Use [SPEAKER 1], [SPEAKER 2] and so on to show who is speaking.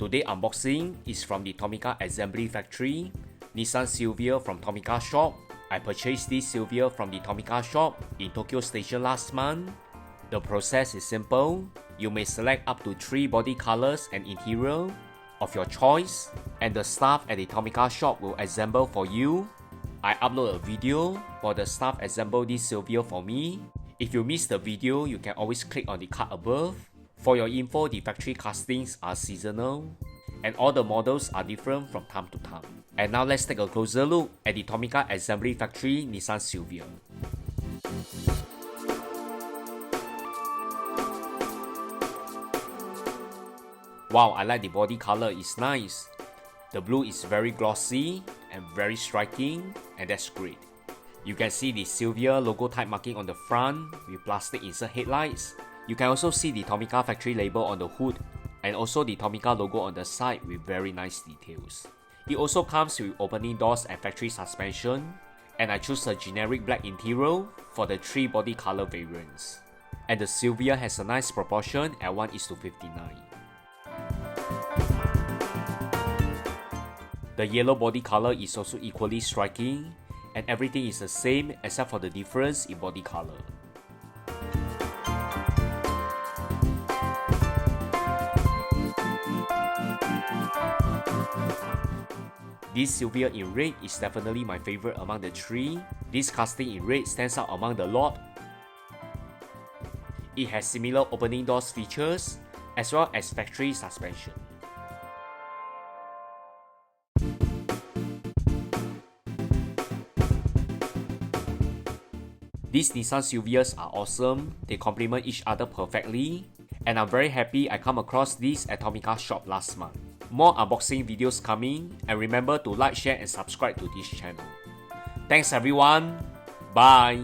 [SPEAKER 1] Today unboxing is from the Tomica assembly factory, Nissan Silvia from Tomica shop. I purchased this Silvia from the Tomica shop in Tokyo Station last month. The process is simple. You may select up to 3 body colors and interior of your choice, and the staff at the Tomica shop will assemble for you. I upload a video for the staff assemble this Silvia for me. If you missed the video, you can always click on the card above. For your info, the factory castings are seasonal, and all the models are different from time to time. And now let's take a closer look at the Tomica assembly factory Nissan Silvia. Wow, I like the body color, it's nice. The blue is very glossy and very striking, and that's great. You can see the Silvia logo type marking on the front with plastic insert headlights. You can also see the Tomica factory label on the hood, and also the Tomica logo on the side with very nice details. It also comes with opening doors and factory suspension, and I choose a generic black interior for the 3 body color variants. And the Silvia has a nice proportion at 1:59. The yellow body color is also equally striking, and everything is the same except for the difference in body color. This Silvia in red is definitely my favorite among the 3. This casting in red stands out among the lot. It has similar opening doors features as well as factory suspension. These Nissan Silvias are awesome, they complement each other perfectly, and I'm very happy I come across this at Tomica shop last month. More unboxing videos coming, and remember to like, share and subscribe to this channel. Thanks everyone, bye!